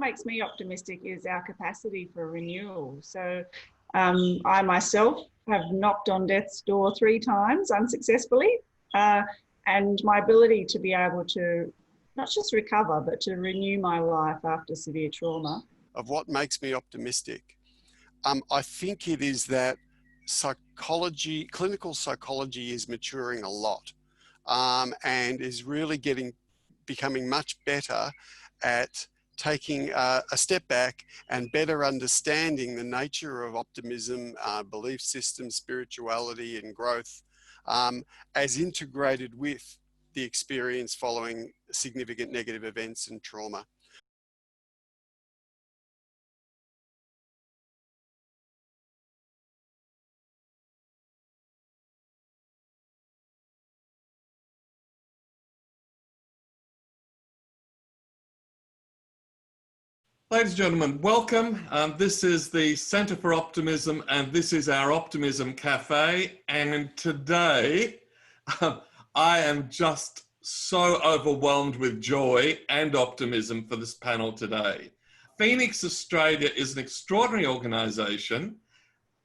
makes me optimistic is our capacity for renewal. So I myself have knocked on death's door 3 times unsuccessfully, and my ability to be able to not just recover, but to renew my life after severe trauma. Of what makes me optimistic, I think it is that clinical psychology is maturing a lot, and is really becoming much better at taking a step back and better understanding the nature of optimism, belief system, spirituality and growth, as integrated with the experience following significant negative events and trauma. Ladies and gentlemen, welcome. This is the Centre for Optimism, and this is our Optimism Cafe. And today, I am just so overwhelmed with joy and optimism for this panel today. Phoenix Australia is an extraordinary organisation.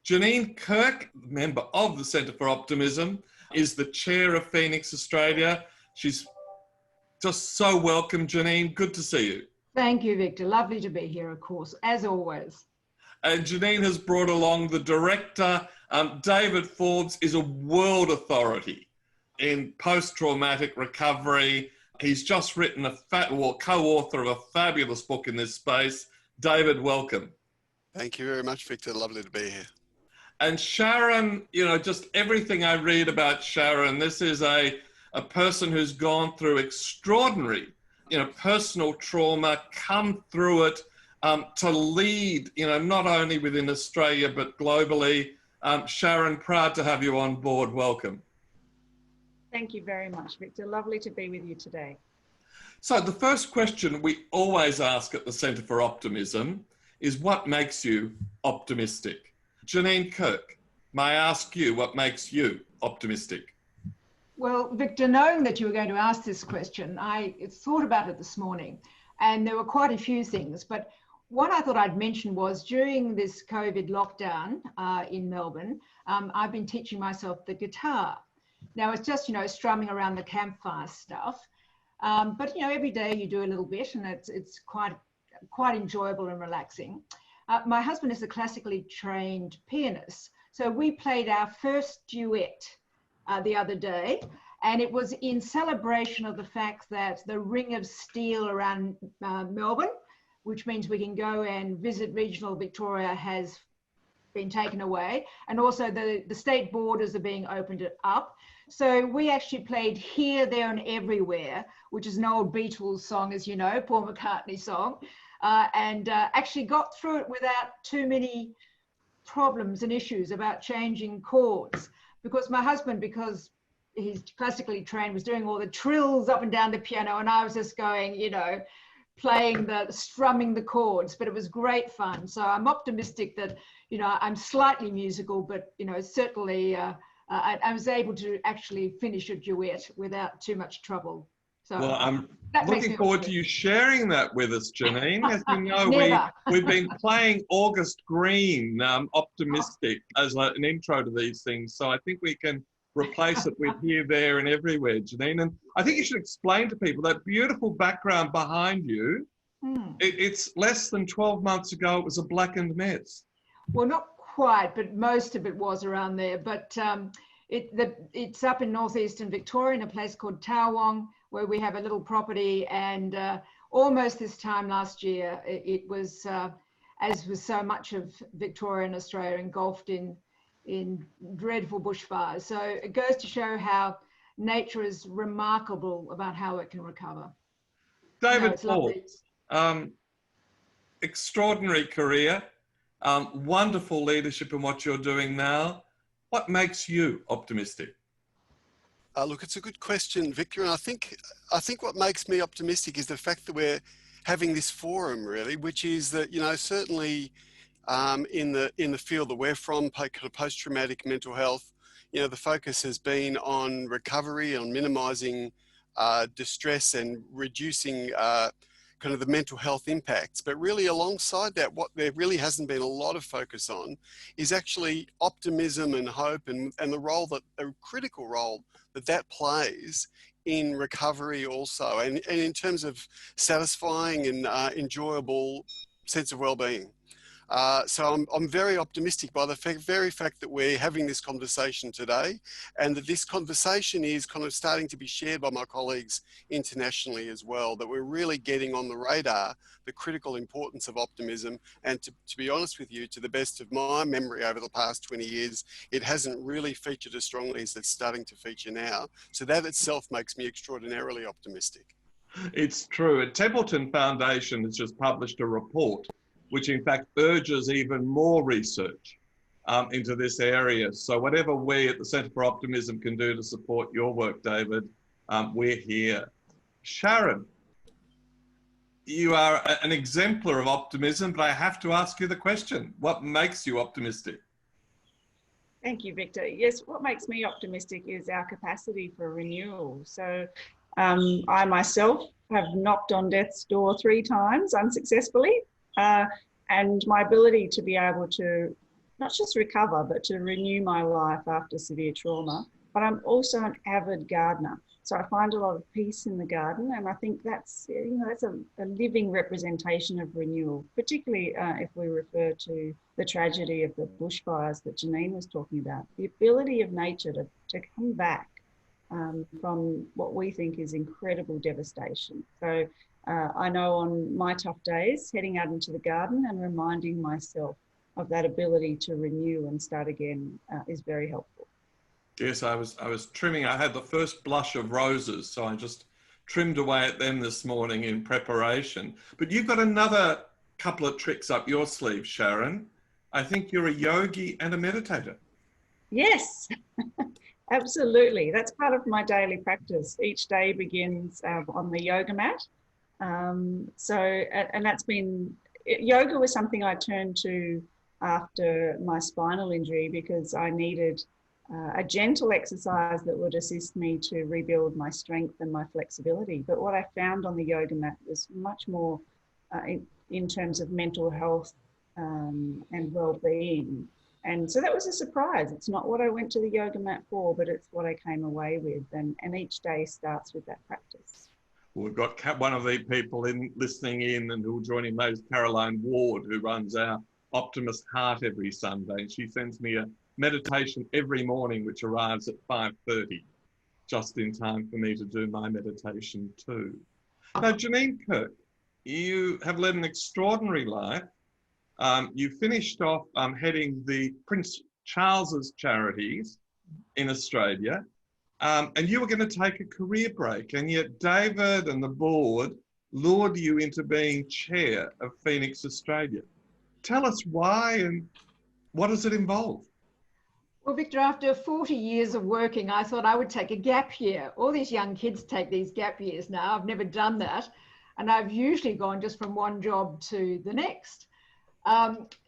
Janine Kirk, member of the Centre for Optimism, is the chair of Phoenix Australia. She's just so welcome, Janine. Good to see you. Thank you, Victor. Lovely to be here, of course, as always. And Janine has brought along the director. David Forbes is a world authority in post-traumatic recovery. He's just written co-author of a fabulous book in this space. David, welcome. Thank you very much, Victor. Lovely to be here. And Sharon, just everything I read about Sharon, this is a person who's gone through extraordinary personal trauma, come through it to lead, not only within Australia, but globally. Sharon, proud to have you on board. Welcome. Thank you very much, Victor. Lovely to be with you today. So the first question we always ask at the Centre for Optimism is, what makes you optimistic? Janine Kirk, may I ask you what makes you optimistic? Well, Victor, knowing that you were going to ask this question, I thought about it this morning, and there were quite a few things. But what I thought I'd mention was, during this COVID lockdown in Melbourne, I've been teaching myself the guitar. Now, it's just, strumming around the campfire stuff. But, every day you do a little bit, and it's quite enjoyable and relaxing. My husband is a classically trained pianist. So we played our first duet the other day, and it was in celebration of the fact that the Ring of Steel around Melbourne, which means we can go and visit regional Victoria, has been taken away, and also the state borders are being opened up. So we actually played Here, There and Everywhere, which is an old Beatles song, as you know, Paul McCartney song, and actually got through it without too many problems and issues about changing chords. Because my husband, because he's classically trained, was doing all the trills up and down the piano, and I was just going, strumming the chords, but it was great fun. So I'm optimistic that, I'm slightly musical, but, certainly I was able to actually finish a duet without too much trouble. So well, I'm looking forward to you sharing that with us, Janine. As you know, we've been playing August Green, Optimistic, as an intro to these things. So I think we can replace it with Here, There and Everywhere, Janine. And I think you should explain to people that beautiful background behind you. It's less than 12 months ago, it was a blackened mess. Well, not quite, but most of it was around there. But it's up in northeastern Victoria in a place called Tawong, where we have a little property, and almost this time last year, it was, as with so much of Victoria and Australia, engulfed in dreadful bushfires. So it goes to show how nature is remarkable about how it can recover. David Forbes, extraordinary career, wonderful leadership in what you're doing now. What makes you optimistic? Look, it's a good question, Victor, and I think what makes me optimistic is the fact that we're having this forum, really, which is that, certainly in the field that we're from, post-traumatic mental health, the focus has been on recovery, on minimising distress and reducing kind of the mental health impacts. But really alongside that, what there really hasn't been a lot of focus on is actually optimism and hope and the critical role that plays in recovery also, and in terms of satisfying and enjoyable sense of well-being. So I'm very optimistic by the very fact that we're having this conversation today, and that this conversation is kind of starting to be shared by my colleagues internationally as well, that we're really getting on the radar the critical importance of optimism. And to be honest with you, to the best of my memory over the past 20 years, it hasn't really featured as strongly as it's starting to feature now. So that itself makes me extraordinarily optimistic. It's true. The Templeton Foundation has just published a report which in fact urges even more research into this area. So whatever we at the Centre for Optimism can do to support your work, David, we're here. Sharon, you are an exemplar of optimism, but I have to ask you the question, what makes you optimistic? Thank you, Victor. Yes, what makes me optimistic is our capacity for renewal. So I myself have knocked on death's door 3 times unsuccessfully. And my ability to be able to not just recover, but to renew my life after severe trauma. But I'm also an avid gardener. So I find a lot of peace in the garden. And I think that's, that's a living representation of renewal, particularly if we refer to the tragedy of the bushfires that Janine was talking about. The ability of nature to come back from what we think is incredible devastation. So I know on my tough days, heading out into the garden and reminding myself of that ability to renew and start again is very helpful. Yes, I was trimming. I had the first blush of roses, so I just trimmed away at them this morning in preparation. But you've got another couple of tricks up your sleeve, Sharon. I think you're a yogi and a meditator. Yes, absolutely. That's part of my daily practice. Each day begins on the yoga mat. And that's been, yoga was something I turned to after my spinal injury because I needed a gentle exercise that would assist me to rebuild my strength and my flexibility. But what I found on the yoga mat was much more in terms of mental health and well-being. And so that was a surprise. It's not what I went to the yoga mat for, but it's what I came away with. And each day starts with that practice. We've got one of the people listening in and who will join in later, Caroline Ward, who runs our Optimist Heart every Sunday. She sends me a meditation every morning, which arrives at 5:30, just in time for me to do my meditation too. Now, Janine Kirk, you have led an extraordinary life. You finished off heading the Prince Charles's charities in Australia. And you were going to take a career break, and yet David and the board lured you into being chair of Phoenix Australia. Tell us why and what does it involve? Well, Victor, after 40 years of working, I thought I would take a gap year. All these young kids take these gap years now. I've never done that. And I've usually gone just from one job to the next.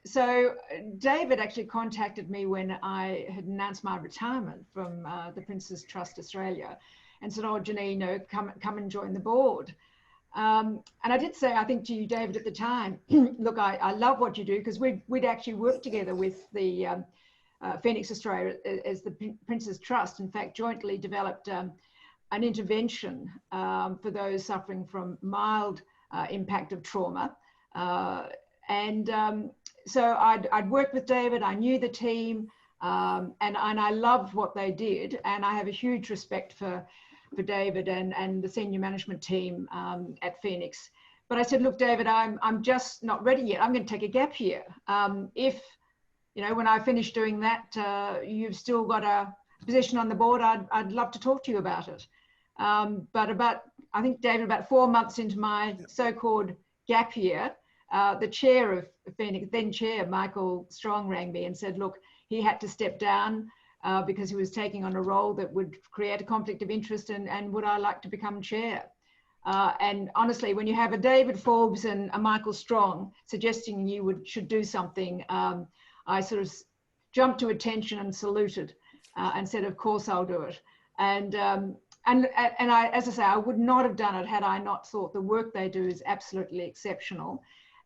So David actually contacted me when I had announced my retirement from the Prince's Trust Australia and said, oh, Janine, come and join the board. And I did say, I think to you, David, at the time, look, I love what you do because we'd actually worked together with the Phoenix Australia as the Prince's Trust, in fact, jointly developed an intervention for those suffering from mild impact of trauma. So I'd worked with David, I knew the team, and I loved what they did. And I have a huge respect for David and the senior management team at Phoenix. But I said, look, David, I'm just not ready yet. I'm going to take a gap year. If, when I finish doing that, you've still got a position on the board, I'd love to talk to you about it. But I think, David, about 4 months into my so-called gap year, the chair of Phoenix, then chair, Michael Strong, rang me and said, look, he had to step down because he was taking on a role that would create a conflict of interest and would I like to become chair? And honestly, when you have a David Forbes and a Michael Strong suggesting you should do something, I sort of jumped to attention and saluted and said, of course I'll do it. And And I, as I say, I would not have done it had I not thought the work they do is absolutely exceptional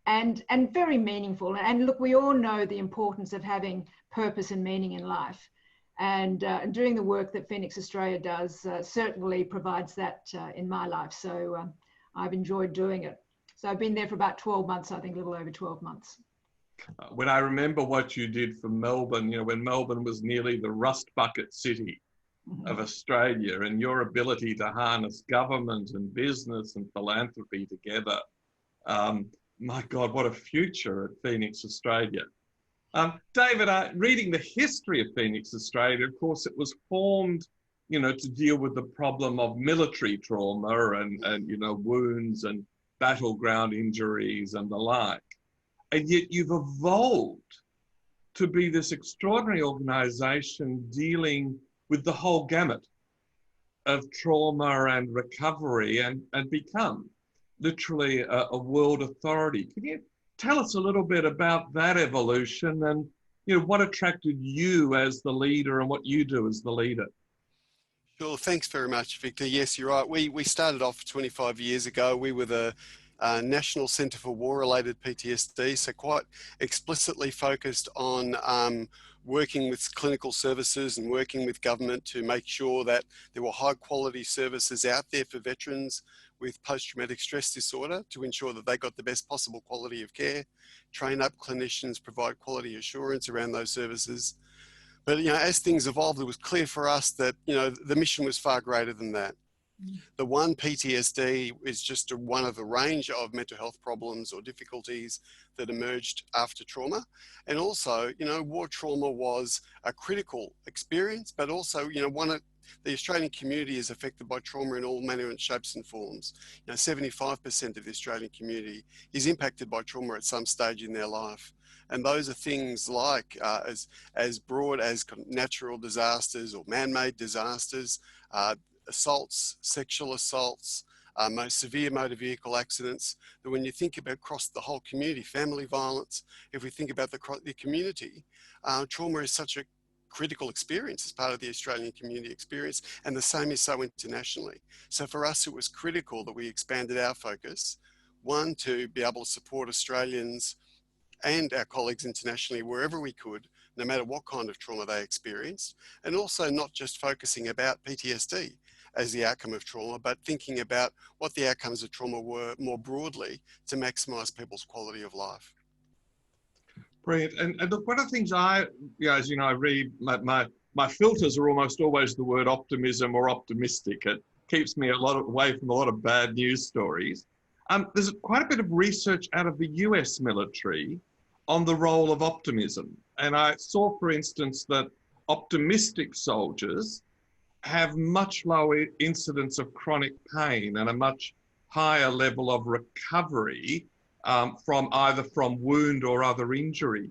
and very meaningful. And look, we all know the importance of having purpose and meaning in life. And doing the work that Phoenix Australia does certainly provides that in my life. So I've enjoyed doing it. So I've been there for about 12 months, I think a little over 12 months. When I remember what you did for Melbourne, you know, when Melbourne was nearly the rust bucket city of Australia, and your ability to harness government and business and philanthropy together. My God, what a future at Phoenix Australia. David, reading the history of Phoenix Australia, of course, it was formed, you know, to deal with the problem of military trauma and you know, wounds and battleground injuries and the like. And yet you've evolved to be this extraordinary organization dealing with the whole gamut of trauma and recovery and become literally a world authority. Can you tell us a little bit about that evolution and, you know, what attracted you as the leader and what you do as the leader? Sure, thanks very much, Victor. Yes, you're right. We started off 25 years ago. We were the National Centre for War-Related PTSD, so quite explicitly focused on working with clinical services and working with government to make sure that there were high quality services out there for veterans with post-traumatic stress disorder to ensure that they got the best possible quality of care, train up clinicians, provide quality assurance around those services. But, you know, as things evolved, it was clear for us that, you know, the mission was far greater than that. The one, PTSD, is just one of the range of mental health problems or difficulties that emerged after trauma. And also, you know, war trauma was a critical experience, but also, you know, the Australian community is affected by trauma in all manner and shapes and forms. You know, 75% of the Australian community is impacted by trauma at some stage in their life. And those are things like as broad as natural disasters or man-made disasters, assaults, sexual assaults, most severe motor vehicle accidents, that when you think about across the whole community, family violence, if we think about the community, trauma is such a critical experience as part of the Australian community experience, and the same is so internationally. So for us, it was critical that we expanded our focus, one, to be able to support Australians and our colleagues internationally wherever we could, no matter what kind of trauma they experienced, and also not just focusing about PTSD as the outcome of trauma, but thinking about what the outcomes of trauma were more broadly to maximise people's quality of life. Brilliant. And look, one of the things as you know, I read, my filters are almost always the word optimism or optimistic. It keeps me away from a lot of bad news stories. There's quite a bit of research out of the US military on the role of optimism. And I saw, for instance, that optimistic soldiers have much lower incidence of chronic pain and a much higher level of recovery from either wound or other injury.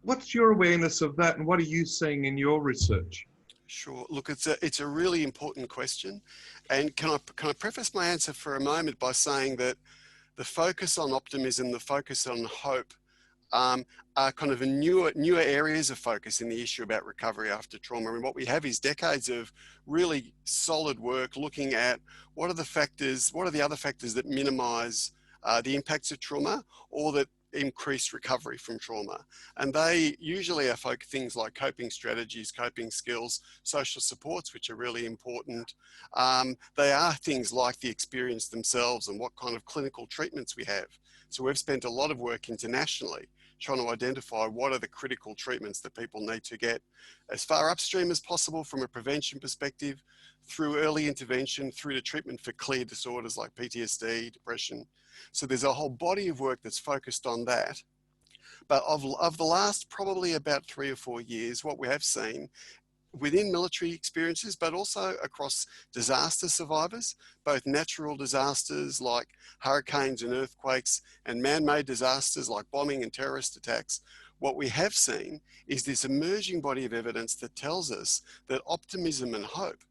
What's your awareness of that, and what are you seeing in your research? Sure. Look, it's a really important question, and can I preface my answer for a moment by saying that the focus on optimism, the focus on hope, are kind of newer areas of focus in the issue about recovery after trauma. And what we have is decades of really solid work looking at what are the other factors that minimise the impacts of trauma or that increase recovery from trauma. And they usually are things like coping strategies, coping skills, social supports, which are really important. They are things like the experience themselves and what kind of clinical treatments we have. So we've spent a lot of work internationally trying to identify what are the critical treatments that people need to get as far upstream as possible from a prevention perspective, through early intervention, through to treatment for clear disorders like PTSD, depression. So there's a whole body of work that's focused on that. But of the last probably about 3 or 4 years, what we have seen within military experiences, but also across disaster survivors, both natural disasters like hurricanes and earthquakes and man-made disasters like bombing and terrorist attacks, what we have seen is this emerging body of evidence that tells us that optimism and hope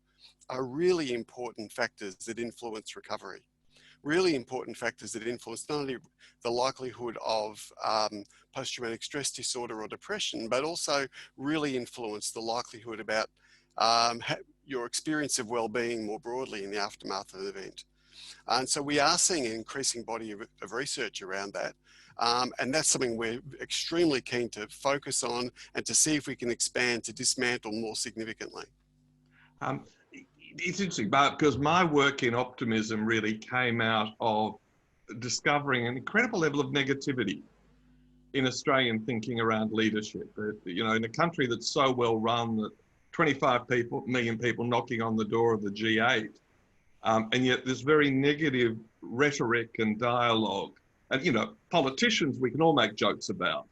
are really important factors that influence recovery. Really important factors that influence not only the likelihood of post-traumatic stress disorder or depression, but also really influence the likelihood about your experience of well-being more broadly in the aftermath of the event. And so we are seeing an increasing body of research around that. And that's something we're extremely keen to focus on and to see if we can expand to dismantle more significantly. It's interesting, because my work in optimism really came out of discovering an incredible level of negativity in Australian thinking around leadership. You know, in a country that's so well run that 25 million people knocking on the door of the G8, and yet this very negative rhetoric and dialogue. And, you know, politicians we can all make jokes about,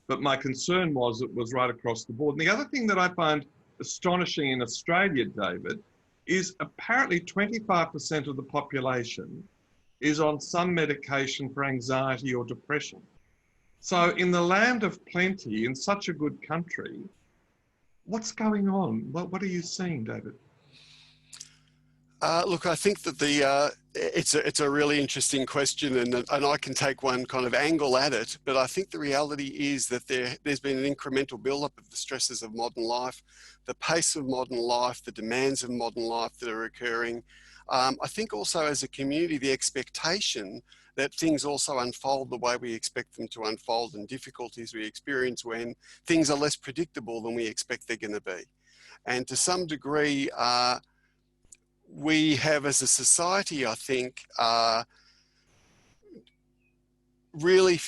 but my concern was it was right across the board. And the other thing that I find astonishing in Australia, David, is apparently 25% of the population is on some medication for anxiety or depression. So in the land of plenty, in such a good country, what's going on? What are you seeing, David? Look, I think that it's a really interesting question, and I can take one kind of angle at it, but I think the reality is that there's been an incremental build-up of the stresses of modern life, the pace of modern life, the demands of modern life that are occurring. I think also as a community, the expectation that things also unfold the way we expect them to unfold, and difficulties we experience when things are less predictable than we expect they're going to be. And to some degree, we have as a society, I think, really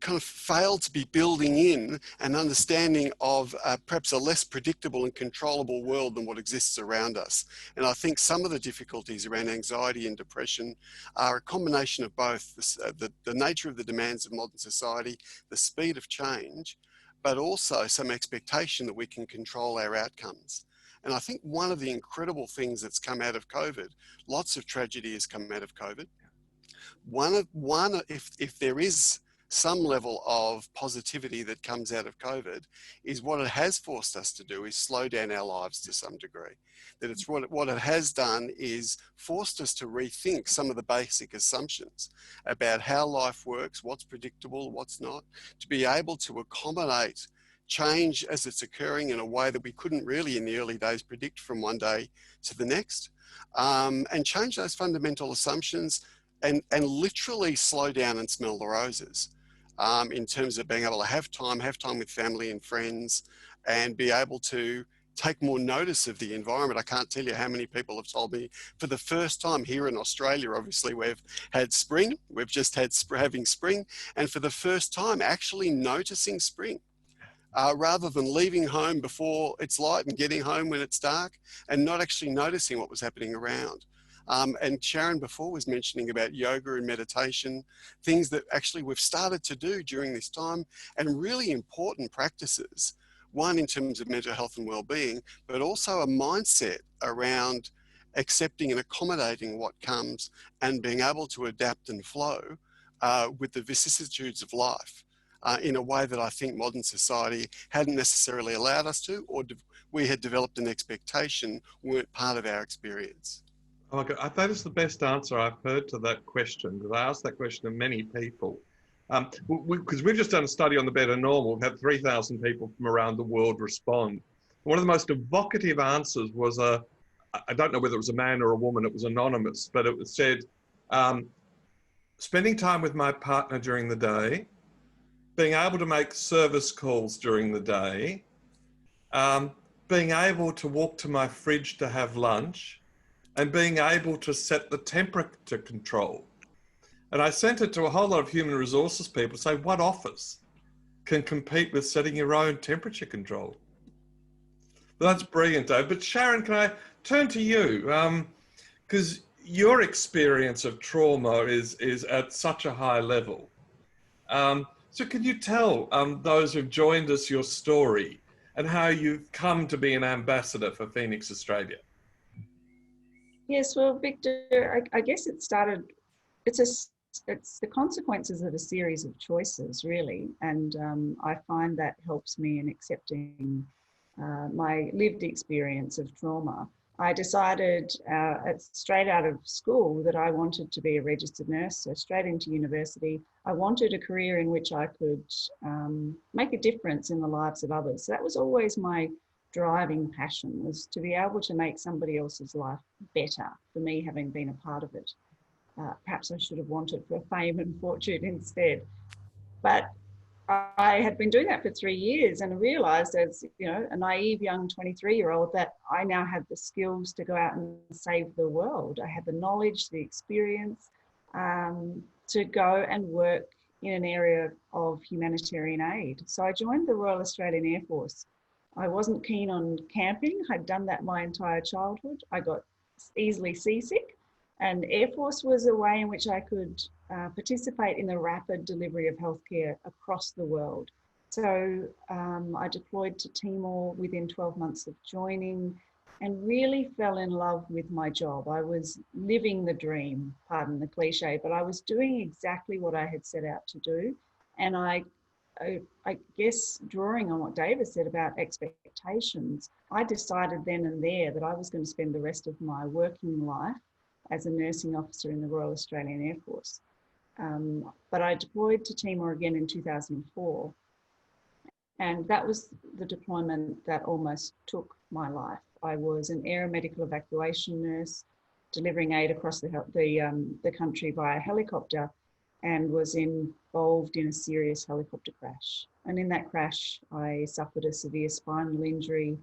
kind of failed to be building in an understanding of perhaps a less predictable and controllable world than what exists around us. And I think some of the difficulties around anxiety and depression are a combination of both the nature of the demands of modern society, the speed of change, but also some expectation that we can control our outcomes. And I think one of the incredible things that's come out of COVID, lots of tragedy has come out of COVID. If there is some level of positivity that comes out of COVID, is what it has forced us to do is slow down our lives to some degree. That it's what it has done is forced us to rethink some of the basic assumptions about how life works, what's predictable, what's not, to be able to accommodate change as it's occurring in a way that we couldn't really in the early days predict from one day to the next, and change those fundamental assumptions and literally slow down and smell the roses, in terms of being able to have time with family and friends, and be able to take more notice of the environment. I can't tell you how many people have told me for the first time here in Australia, obviously we've had spring, we've just had having spring, and for the first time actually noticing spring. Rather than leaving home before it's light and getting home when it's dark, and not actually noticing what was happening around. And Sharon before was mentioning about yoga and meditation, things that actually we've started to do during this time, and really important practices. One in terms of mental health and well-being, but also a mindset around accepting and accommodating what comes and being able to adapt and flow with the vicissitudes of life. In a way that I think modern society hadn't necessarily allowed us to, or we had developed an expectation weren't part of our experience. Oh my God, that is the best answer I've heard to that question, because I asked that question to many people. Because we've just done a study on the Better Normal. We've had 3,000 people from around the world respond. One of the most evocative answers was I don't know whether it was a man or a woman, it was anonymous, but it said, spending time with my partner during the day, being able to make service calls during the day, being able to walk to my fridge to have lunch, and being able to set the temperature control. And I sent it to a whole lot of human resources people to say, what office can compete with setting your own temperature control? That's brilliant, Dave. But Sharon, can I turn to you? Because your experience of trauma is at such a high level. So can you tell those who've joined us your story and how you've come to be an ambassador for Phoenix Australia? Yes, well, Victor, I guess it started, it's the consequences of a series of choices, really. And I find that helps me in accepting my lived experience of trauma. I decided straight out of school that I wanted to be a registered nurse, so straight into university. I wanted a career in which I could make a difference in the lives of others. So that was always my driving passion, was to be able to make somebody else's life better for me, having been a part of it. Perhaps I should have wanted for fame and fortune instead. But I had been doing that for 3 years and realized, as a naive young 23-year-old, that I now had the skills to go out and save the world. I had the knowledge, the experience to go and work in an area of humanitarian aid. So I joined the Royal Australian Air Force. I wasn't keen on camping. I'd done that my entire childhood. I got easily seasick, and Air Force was a way in which I could participate in the rapid delivery of healthcare across the world. So I deployed to Timor within 12 months of joining and really fell in love with my job. I was living the dream, pardon the cliche, but I was doing exactly what I had set out to do. And I guess, drawing on what David said about expectations, I decided then and there that I was going to spend the rest of my working life as a nursing officer in the Royal Australian Air Force. But I deployed to Timor again in 2004. And that was the deployment that almost took my life. I was an aeromedical evacuation nurse, delivering aid across the country via helicopter, and was involved in a serious helicopter crash. And in that crash, I suffered a severe spinal injury,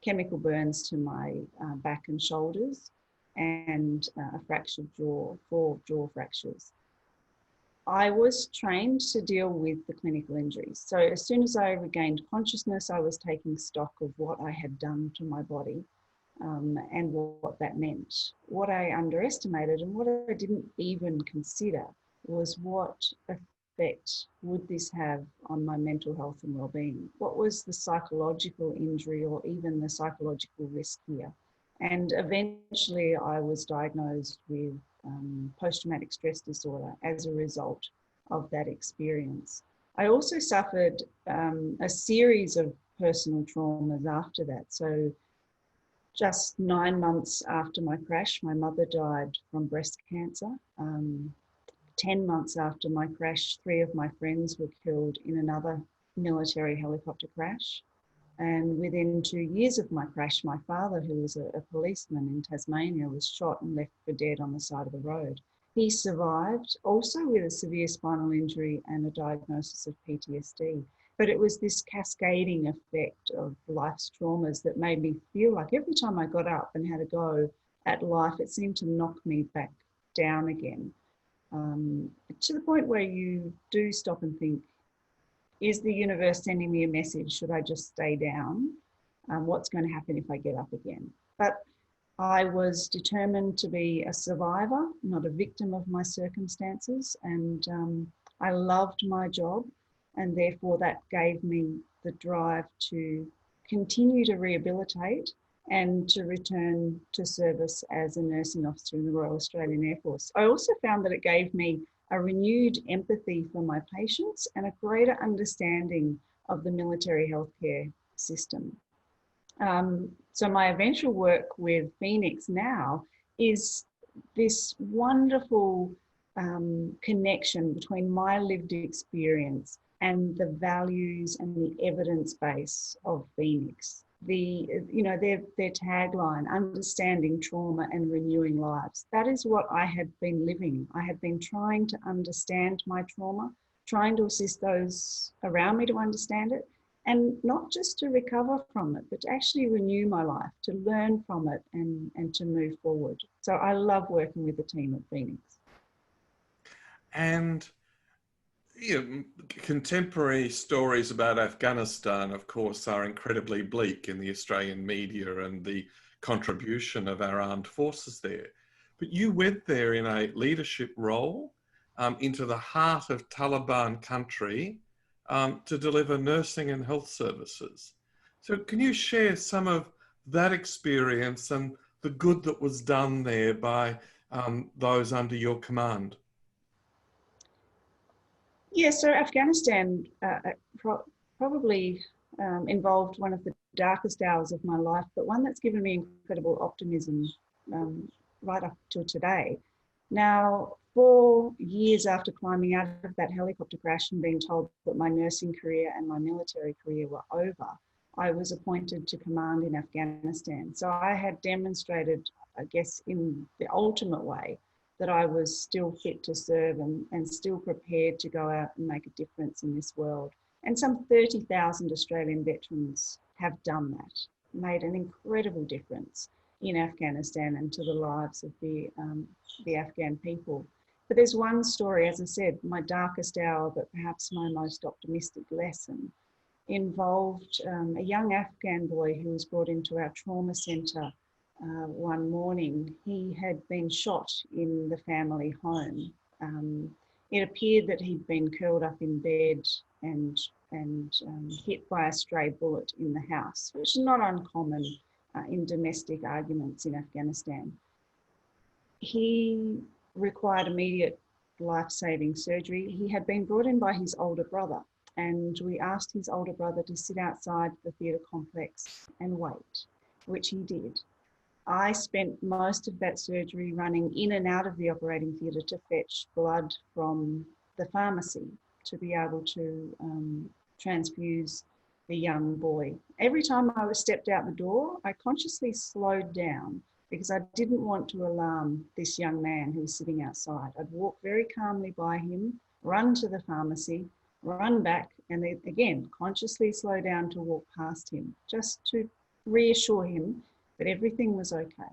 chemical burns to my back and shoulders, and a fractured jaw, 4 jaw fractures. I was trained to deal with the clinical injuries. So as soon as I regained consciousness, I was taking stock of what I had done to my body and what that meant. What I underestimated and what I didn't even consider was what effect would this have on my mental health and well-being? What was the psychological injury or even the psychological risk here? And eventually I was diagnosed with post-traumatic stress disorder as a result of that experience. I also suffered a series of personal traumas after that. So just 9 months after my crash, my mother died from breast cancer. 10 months after my crash, 3 of my friends were killed in another military helicopter crash. And within 2 years of my crash, my father, who was a policeman in Tasmania, was shot and left for dead on the side of the road. He survived, also with a severe spinal injury and a diagnosis of PTSD. But it was this cascading effect of life's traumas that made me feel like every time I got up and had a go at life, it seemed to knock me back down again. To the point where you do stop and think, is the universe sending me a message? Should I just stay down? What's going to happen if I get up again? But I was determined to be a survivor, not a victim of my circumstances. And I loved my job. And therefore that gave me the drive to continue to rehabilitate and to return to service as a nursing officer in the Royal Australian Air Force. I also found that it gave me a renewed empathy for my patients and a greater understanding of the military healthcare system. So my eventual work with Phoenix now is this wonderful connection between my lived experience and the values and the evidence base of Phoenix. Their tagline, understanding trauma and renewing lives. That is what I had been living. I had been trying to understand my trauma, trying to assist those around me to understand it, and not just to recover from it, but to actually renew my life, to learn from it and to move forward. So I love working with the team at Phoenix. And contemporary stories about Afghanistan, of course, are incredibly bleak in the Australian media and the contribution of our armed forces there. But you went there in a leadership role into the heart of Taliban country to deliver nursing and health services. So can you share some of that experience and the good that was done there by those under your command? Yeah, so Afghanistan probably involved one of the darkest hours of my life, but one that's given me incredible optimism right up till today. Now, 4 years after climbing out of that helicopter crash and being told that my nursing career and my military career were over, I was appointed to command in Afghanistan. So I had demonstrated, I guess, in the ultimate way, that I was still fit to serve and still prepared to go out and make a difference in this world. And some 30,000 Australian veterans have done that, made an incredible difference in Afghanistan and to the lives of the Afghan people. But there's one story, as I said, my darkest hour, but perhaps my most optimistic lesson, involved a young Afghan boy who was brought into our trauma centre one morning. He had been shot in the family home. It appeared that he'd been curled up in bed and hit by a stray bullet in the house, which is not uncommon in domestic arguments in Afghanistan. He required immediate life-saving surgery. He had been brought in by his older brother, and we asked his older brother to sit outside the theatre complex and wait, which he did. I spent most of that surgery running in and out of the operating theatre to fetch blood from the pharmacy to be able to transfuse the young boy. Every time I stepped out the door, I consciously slowed down because I didn't want to alarm this young man who was sitting outside. I'd walk very calmly by him, run to the pharmacy, run back, and then again, consciously slow down to walk past him, just to reassure him that everything was okay.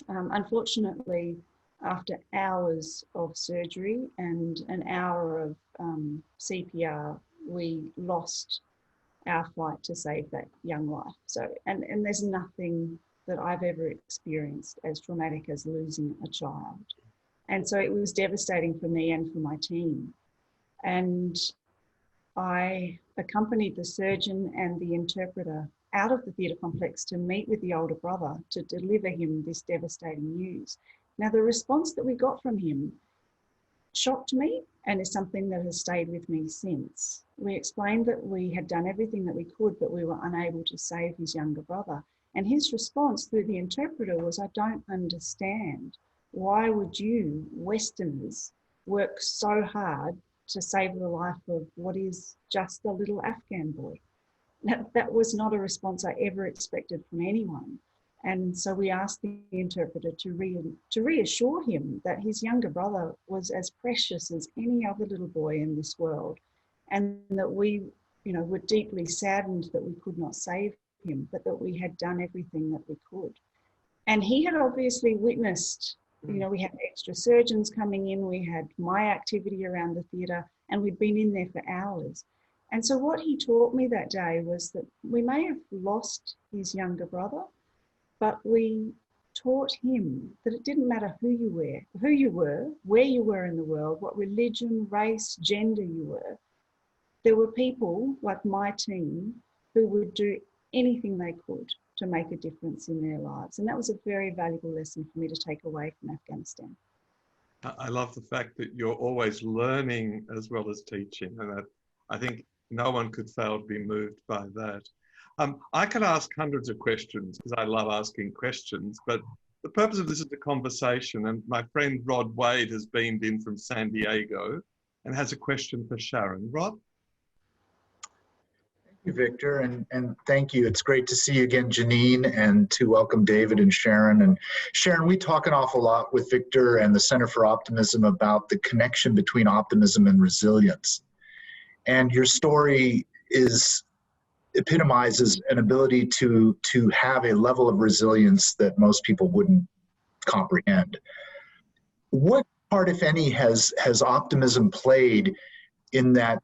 Unfortunately, after hours of surgery and an hour of CPR, we lost our fight to save that young life. So, and there's nothing that I've ever experienced as traumatic as losing a child. And so it was devastating for me and for my team. And I accompanied the surgeon and the interpreter out of the theatre complex to meet with the older brother to deliver him this devastating news. Now, the response that we got from him shocked me and is something that has stayed with me since. We explained that we had done everything that we could, but we were unable to save his younger brother. And his response through the interpreter was, "I don't understand. Why would you, Westerners, work so hard to save the life of what is just a little Afghan boy?" Now, that was not a response I ever expected from anyone. And so we asked the interpreter to reassure him that his younger brother was as precious as any other little boy in this world, and that we, were deeply saddened that we could not save him, but that we had done everything that we could. And he had obviously witnessed, we had extra surgeons coming in, we had my activity around the theatre, and we'd been in there for hours. And so what he taught me that day was that we may have lost his younger brother, but we taught him that it didn't matter who you were, where you were in the world, what religion, race, gender you were. There were people like my team who would do anything they could to make a difference in their lives. And that was a very valuable lesson for me to take away from Afghanistan. I love the fact that you're always learning as well as teaching, and that I think no one could fail to be moved by that. I could ask hundreds of questions because I love asking questions, but the purpose of this is a conversation, and my friend Rod Wade has beamed in from San Diego and has a question for Sharon. Rod? Thank you, Victor, and thank you. It's great to see you again, Janine, and to welcome David and Sharon. And Sharon, we talk an awful lot with Victor and the Center for Optimism about the connection between optimism and resilience. And your story epitomizes an ability to have a level of resilience that most people wouldn't comprehend. What part, if any, has optimism played in that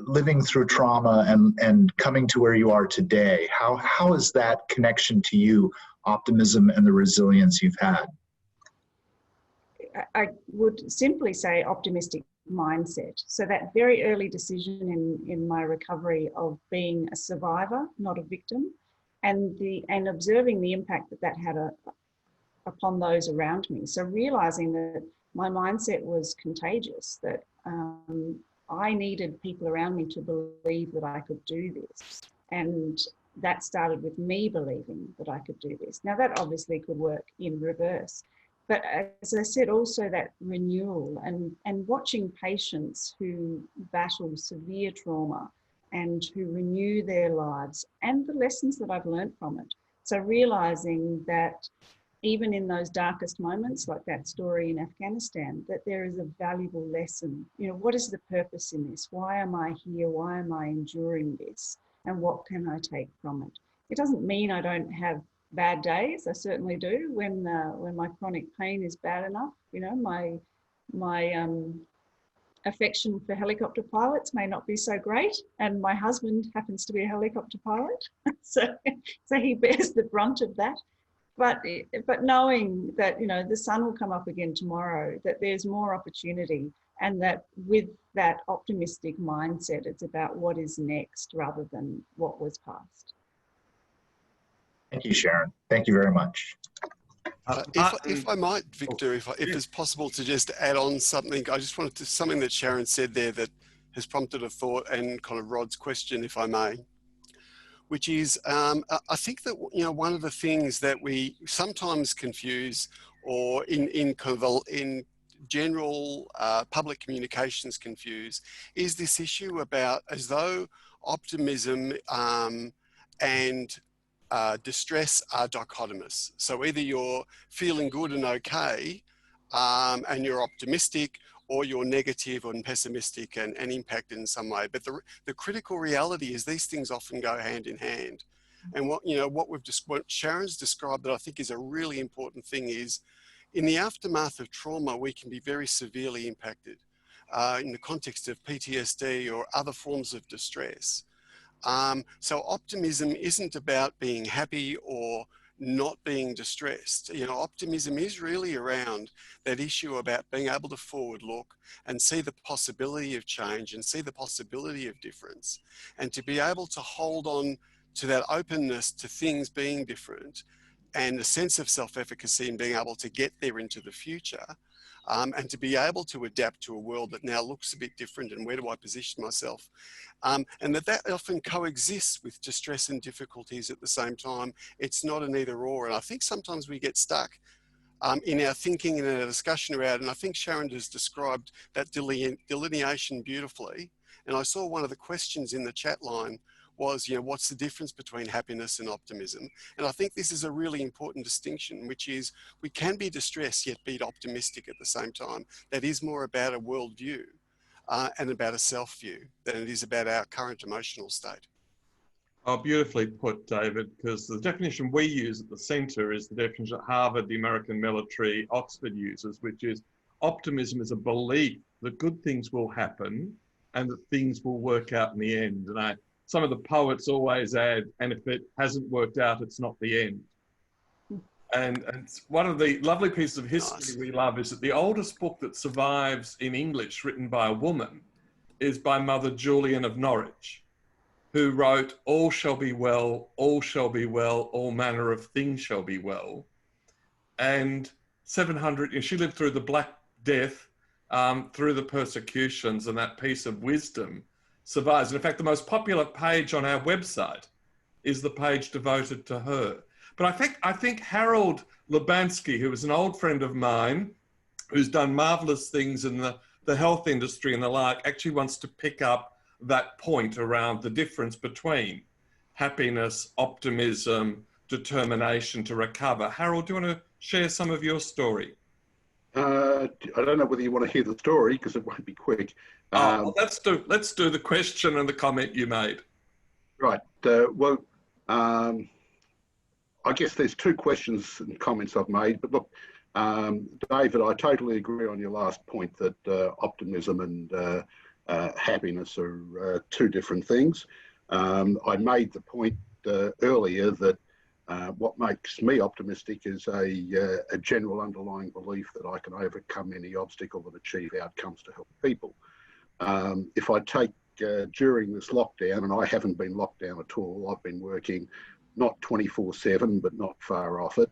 living through trauma and coming to where you are today? How is that connection to you, optimism and the resilience you've had? I would simply say optimistic mindset. So that very early decision in my recovery of being a survivor, not a victim, and observing the impact that had upon those around me. So realizing that my mindset was contagious, that I needed people around me to believe that I could do this. And that started with me believing that I could do this. Now that obviously could work in reverse. But as I said, also that renewal and watching patients who battle severe trauma and to renew their lives, and the lessons that I've learned from it. So realizing that even in those darkest moments, like that story in Afghanistan, that there is a valuable lesson. You know, what is the purpose in this? Why am I here? Why am I enduring this? And what can I take from it? It doesn't mean I don't have bad days. I certainly do. When my chronic pain is bad enough, you know, my affection for helicopter pilots may not be so great, and my husband happens to be a helicopter pilot, so he bears the brunt of that. But knowing that, you know, the sun will come up again tomorrow, that there's more opportunity, and that with that optimistic mindset, it's about what is next rather than what was past. Thank you, Sharon. Thank you very much. If I might, Victor, if it's possible to just add on something, I just wanted to, something that Sharon said there that has prompted a thought, and kind of Rod's question, if I may, which is, I think that, you know, one of the things that we sometimes confuse, or in general public communications confuse, is this issue about as though optimism and distress are dichotomous. So either you're feeling good and okay and you're optimistic, or you're negative and pessimistic and impacted in some way. But the critical reality is these things often go hand in hand. And what Sharon's described that I think is a really important thing is, in the aftermath of trauma, we can be very severely impacted in the context of PTSD or other forms of distress. So optimism isn't about being happy or not being distressed. You know, optimism is really around that issue about being able to forward look and see the possibility of change and see the possibility of difference, and to be able to hold on to that openness to things being different, and a sense of self-efficacy and being able to get there into the future, and to be able to adapt to a world that now looks a bit different, and where do I position myself? And that often coexists with distress and difficulties at the same time. It's not an either or. And I think sometimes we get stuck in our thinking and in our discussion around, and I think Sharon has described that delineation beautifully. And I saw one of the questions in the chat line was, you know, what's the difference between happiness and optimism? And I think this is a really important distinction, which is we can be distressed yet be optimistic at the same time. That is more about a worldview and about a self-view than it is about our current emotional state. Oh, beautifully put, David, because the definition we use at the centre is the definition that Harvard, the American military, Oxford uses, which is optimism is a belief that good things will happen and that things will work out in the end. And some of the poets always add, and if it hasn't worked out, it's not the end. And one of the lovely pieces of history we love is that the oldest book that survives in English written by a woman is by Mother Julian of Norwich, who wrote, all shall be well, all shall be well, all manner of things shall be well. And 700, she lived through the Black Death, through the persecutions, and that piece of wisdom survives. And in fact, the most popular page on our website is the page devoted to her. But I think Harold Lubansky, who is an old friend of mine, who's done marvelous things in the health industry and the like, actually wants to pick up that point around the difference between happiness, optimism, determination to recover. Harold, do you want to share some of your story? I don't know whether you want to hear the story because it won't be quick. Well, let's do the question and the comment you made. Right. I guess there's two questions and comments I've made. But look, David, I totally agree on your last point that optimism and happiness are two different things. I made the point earlier that what makes me optimistic is a general underlying belief that I can overcome any obstacle and achieve outcomes to help people. If I take during this lockdown, and I haven't been locked down at all, I've been working not 24/7, but not far off it.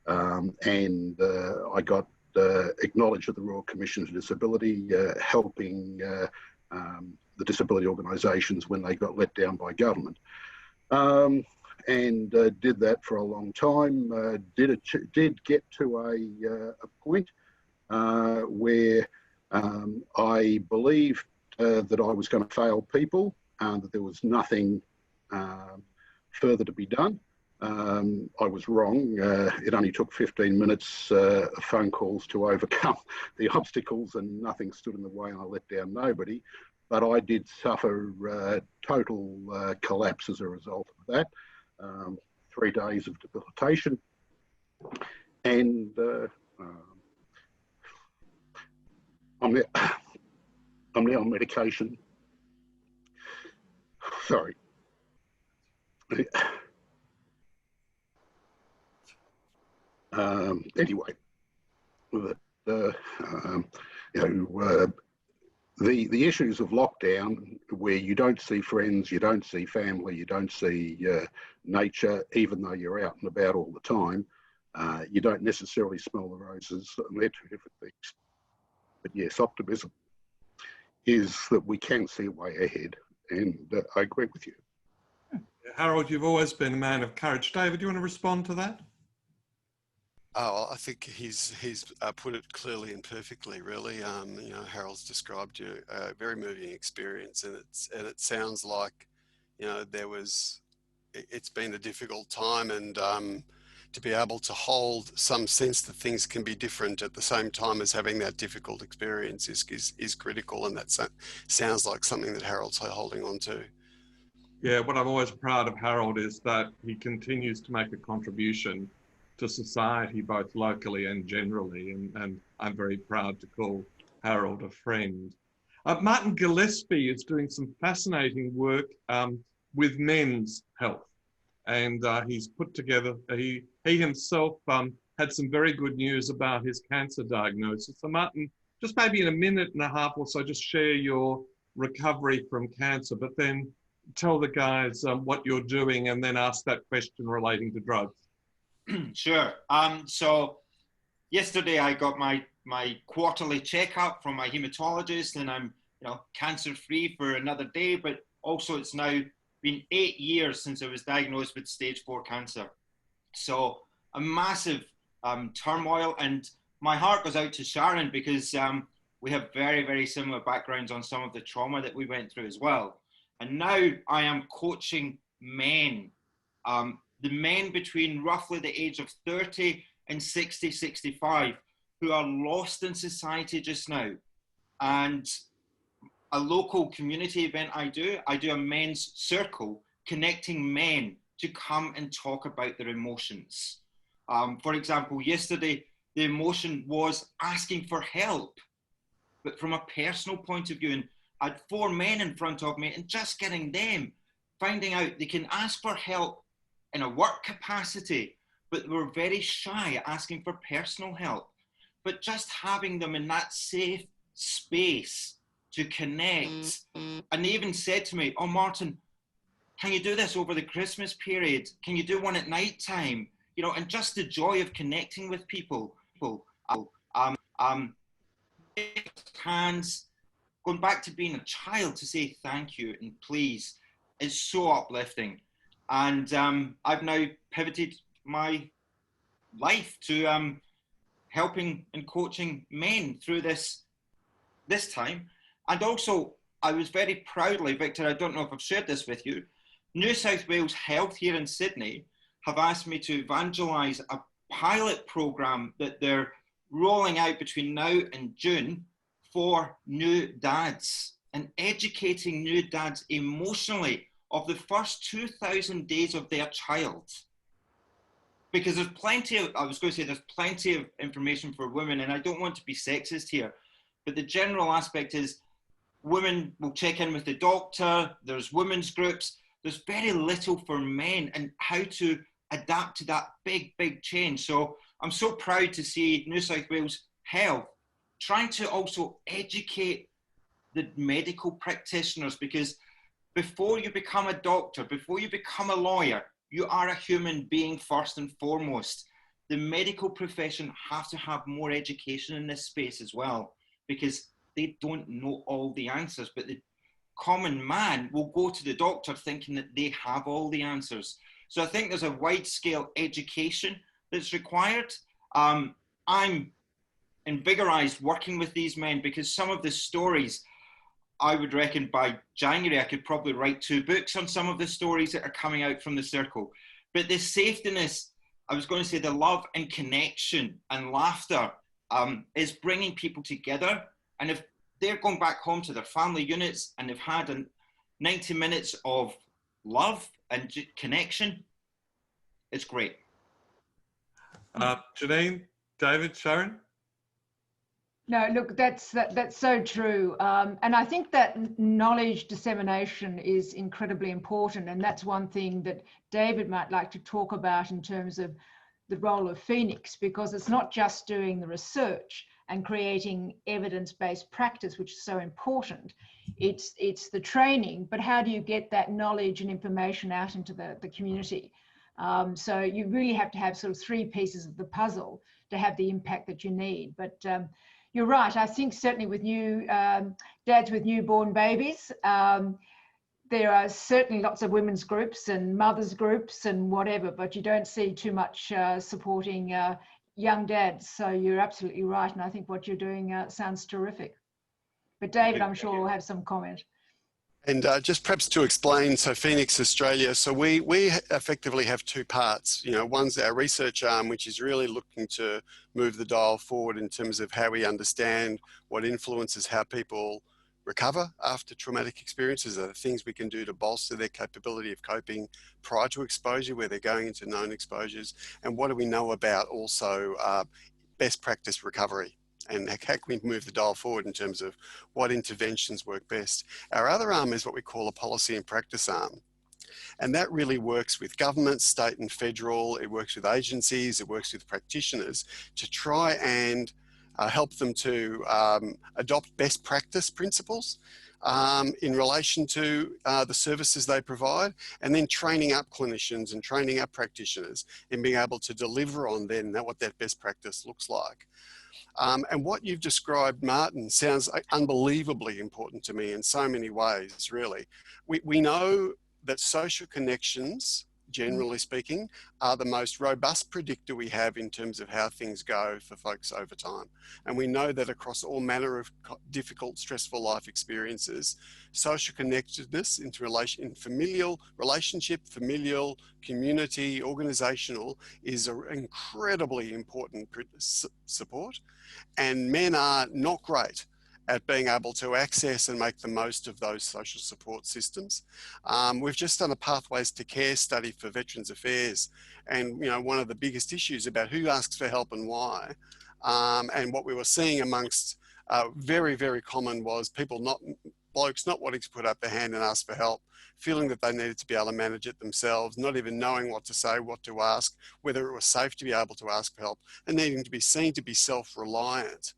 And I got acknowledged at the Royal Commission for Disability, helping the disability organisations when they got let down by government. And did that for a long time. Did get to a point where I believed that I was going to fail people, that there was nothing further to be done. I was wrong. It only took 15 minutes of phone calls to overcome the obstacles, and nothing stood in the way, and I let down nobody. But I did suffer total collapse as a result of that. 3 days of debilitation, and I'm now on medication. Sorry. Anyway, the issues of lockdown, where you don't see friends, you don't see family, you don't see nature, even though you're out and about all the time, you don't necessarily smell the roses, and they're two different things. But yes, optimism is that we can see a way ahead, and I agree with you. Harold, you've always been a man of courage. David, do you want to respond to that? Oh, I think he's put it clearly and perfectly, really. You know, Harold's described a very moving experience, and it sounds like, you know, it's been a difficult time, and to be able to hold some sense that things can be different at the same time as having that difficult experience is critical, and that sounds like something that Harold's holding on to. Yeah, what I'm always proud of Harold is that he continues to make a contribution to society, both locally and generally, and I'm very proud to call Harold a friend. Martin Gillespie is doing some fascinating work with men's health, and he's put together, he himself had some very good news about his cancer diagnosis. So Martin, just maybe in a minute and a half or so, just share your recovery from cancer, but then tell the guys what you're doing, and then ask that question relating to drugs. Sure. So yesterday I got my quarterly checkup from my hematologist, and I'm cancer free for another day, but also it's now been 8 years since I was diagnosed with stage 4 cancer. So a massive turmoil, and my heart goes out to Sharon, because we have very, very similar backgrounds on some of the trauma that we went through as well. And now I am coaching men, the men between roughly the age of 30 and 60, 65, who are lost in society just now. And a local community event I do a men's circle, connecting men to come and talk about their emotions. For example, yesterday, the emotion was asking for help, but from a personal point of view. And I had 4 men in front of me, and just getting them, finding out they can ask for help in a work capacity, but they were very shy asking for personal help. But just having them in that safe space to connect. And they even said to me, "Oh, Martin, can you do this over the Christmas period? Can you do one at night time?" You know, and just the joy of connecting with people. Hands, going back to being a child, to say thank you and please is so uplifting. And I've now pivoted my life to helping and coaching men through this time. And also, I was very proudly, Victor, I don't know if I've shared this with you, New South Wales Health here in Sydney have asked me to evangelise a pilot programme that they're rolling out between now and June for new dads, and educating new dads emotionally of the first 2,000 days of their child. Because there's plenty of, there's plenty of information for women, and I don't want to be sexist here, but the general aspect is women will check in with the doctor, there's women's groups, there's very little for men and how to adapt to that big, big change. So I'm so proud to see New South Wales Health trying to also educate the medical practitioners, because before you become a doctor, before you become a lawyer, you are a human being first and foremost. The medical profession have to have more education in this space as well, because they don't know all the answers, but the common man will go to the doctor thinking that they have all the answers. So I think there's a wide scale education that's required. I'm invigorized working with these men, because some of the stories I would reckon by January, I could probably write 2 books on some of the stories that are coming out from the circle. But the safetyness, I was going to say the love and connection and laughter is bringing people together. And if they're going back home to their family units and they've had 90 minutes of love and connection, it's great. Janine, David, Sharon? No, look, that's so true. And I think that knowledge dissemination is incredibly important. And that's one thing that David might like to talk about in terms of the role of Phoenix, because it's not just doing the research and creating evidence-based practice, which is so important. It's the training, but how do you get that knowledge and information out into the community? So you really have to have sort of 3 pieces of the puzzle to have the impact that you need. But you're right. I think certainly with new dads with newborn babies, there are certainly lots of women's groups and mothers groups and whatever, but you don't see too much supporting young dads. So you're absolutely right. And I think what you're doing sounds terrific. But David, I'm sure will have some comment. And just perhaps to explain, so Phoenix Australia, so we effectively have 2 parts. You know, one's our research arm, which is really looking to move the dial forward in terms of how we understand what influences how people recover after traumatic experiences. Are there things we can do to bolster their capability of coping prior to exposure, where they're going into known exposures? And what do we know about also best practice recovery? And how can we move the dial forward in terms of what interventions work best? Our other arm is what we call a policy and practice arm. And that really works with government, state and federal. It works with agencies. It works with practitioners to try and help them to adopt best practice principles in relation to the services they provide, and then training up clinicians and training up practitioners in being able to deliver on then what that best practice looks like. And what you've described, Martin, sounds unbelievably important to me in so many ways, really. We know that social connections, generally speaking, are the most robust predictor we have in terms of how things go for folks over time. And we know that across all manner of difficult, stressful life experiences, social connectedness in familial relationship, familial, community, organizational is an incredibly important support. And men are not great at being able to access and make the most of those social support systems. We've just done a Pathways to Care study for Veterans Affairs, and one of the biggest issues about who asks for help and why, and what we were seeing amongst very, very common was blokes not wanting to put up their hand and ask for help, feeling that they needed to be able to manage it themselves, not even knowing what to say, what to ask, whether it was safe to be able to ask for help, and needing to be seen to be self-reliant.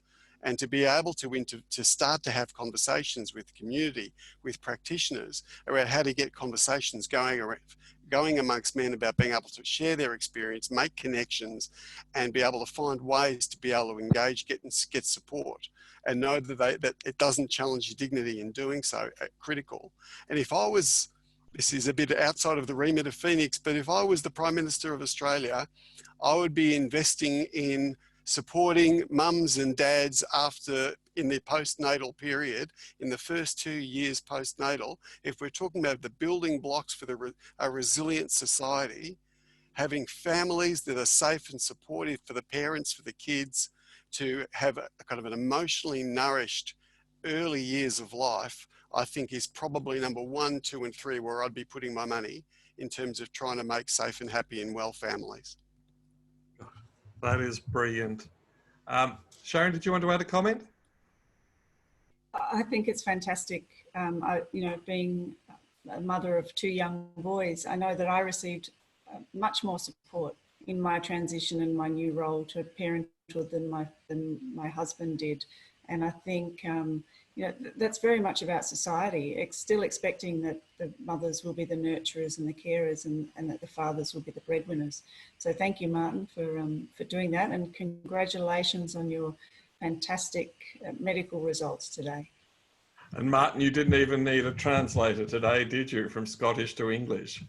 And to be able to start to have conversations with the community, with practitioners around how to get conversations going amongst men about being able to share their experience, make connections, and be able to find ways to be able to engage, get support, and know that it doesn't challenge your dignity in doing so, critical. And if I was, this is a bit outside of the remit of Phoenix, but if I was the Prime Minister of Australia, I would be investing in supporting mums and dads in their postnatal period, in the first 2 years postnatal. If we're talking about the building blocks for a resilient society, having families that are safe and supportive for the parents, for the kids, to have a kind of an emotionally nourished early years of life, I think is probably number 1, 2, and 3 where I'd be putting my money in terms of trying to make safe and happy and well families. That is brilliant. Sharon, did you want to add a comment? I think it's fantastic. Being a mother of 2 young boys, I know that I received much more support in my transition and my new role to parenthood than my husband did. And I think that's very much about society. Still expecting that the mothers will be the nurturers and the carers, and that the fathers will be the breadwinners. So thank you, Martin, for doing that, and congratulations on your fantastic medical results today. And Martin, you didn't even need a translator today, did you, from Scottish to English?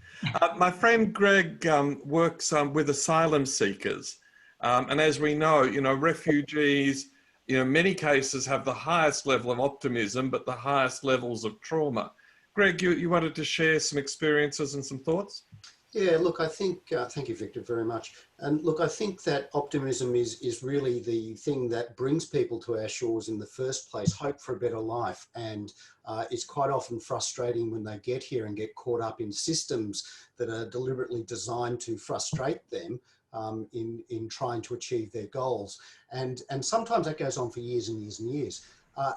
My friend Greg works with asylum seekers. And as we know, refugees you know, in many cases have the highest level of optimism, but the highest levels of trauma. Greg, you wanted to share some experiences and some thoughts? Yeah, look, I think, thank you, Victor, very much. And look, I think that optimism is really the thing that brings people to our shores in the first place, hope for a better life. And it's quite often frustrating when they get here and get caught up in systems that are deliberately designed to frustrate them in trying to achieve their goals. And sometimes that goes on for years and years and years.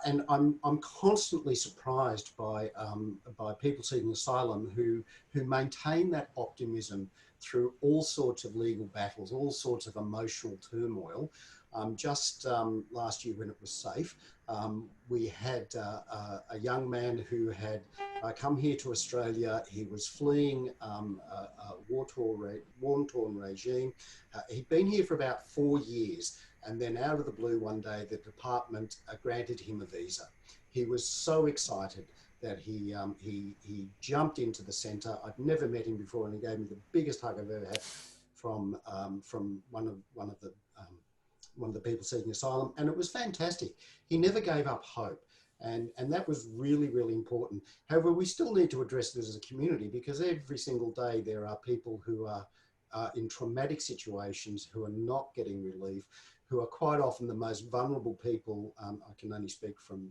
And I'm constantly surprised by people seeking asylum who maintain that optimism through all sorts of legal battles, all sorts of emotional turmoil. Just last year when it was safe, we had a young man who had come here to Australia. He was fleeing a war-torn regime. He'd been here for about 4 years. And then out of the blue one day, the department granted him a visa. He was so excited that he jumped into the centre. I'd never met him before, and he gave me the biggest hug I've ever had from one of the people seeking asylum, and it was fantastic. He never gave up hope, and that was really, really important. However, we still need to address this as a community, because every single day there are people who are in traumatic situations, who are not getting relief, who are quite often the most vulnerable people. I can only speak from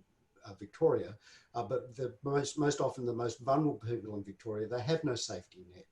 Victoria, but the most often the most vulnerable people in Victoria, they have no safety net,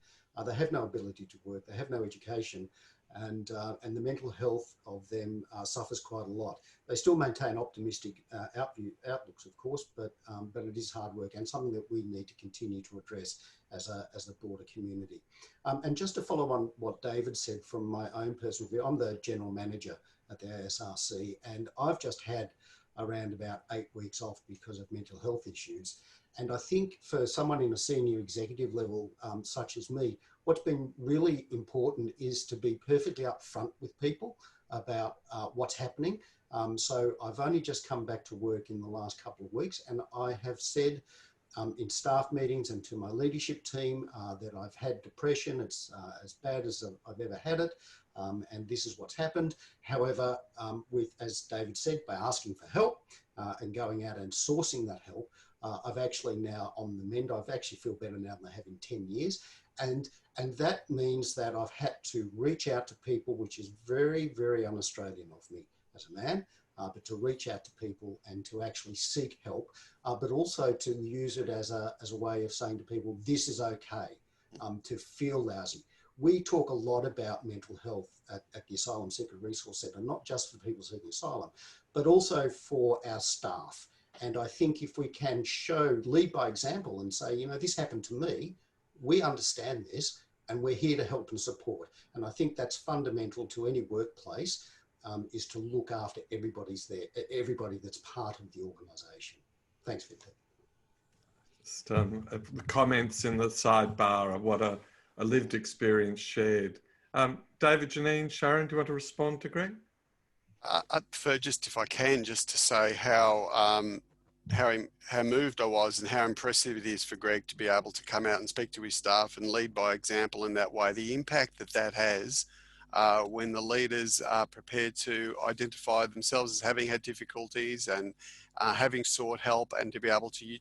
they have no ability to work, they have no education, and the mental health of them suffers quite a lot. They still maintain optimistic outlooks, of course, but it is hard work and something that we need to continue to address as a broader community. And just to follow on what David said from my own personal view, I'm the general manager at the ASRC, and I've just had around about 8 weeks off because of mental health issues. And I think for someone in a senior executive level, such as me, what's been really important is to be perfectly upfront with people about what's happening. So I've only just come back to work in the last couple of weeks, and I have said in staff meetings and to my leadership team that I've had depression. It's as bad as I've ever had it. And this is what's happened. However, as David said, by asking for help and going out and sourcing that help, I've actually now on the mend. I've actually feel better now than I have in 10 years. And that means that I've had to reach out to people, which is very, very un-Australian of me as a man, but to reach out to people and to actually seek help, but also to use it as a way of saying to people, this is okay, to feel lousy. We talk a lot about mental health at the Asylum Seeker Resource Centre, not just for people seeking asylum, but also for our staff. And I think if we can lead by example and say, you know, this happened to me, we understand this, and we're here to help and support. And I think that's fundamental to any workplace, is to look after everybody that's part of the organisation. Thanks, Victor. Just the comments in the sidebar of what a lived experience shared. David, Janine, Sharon, do you want to respond to Greg? I'd prefer just, if I can, just to say how moved I was and how impressive it is for Greg to be able to come out and speak to his staff and lead by example in that way. The impact that has when the leaders are prepared to identify themselves as having had difficulties and having sought help, and to be able to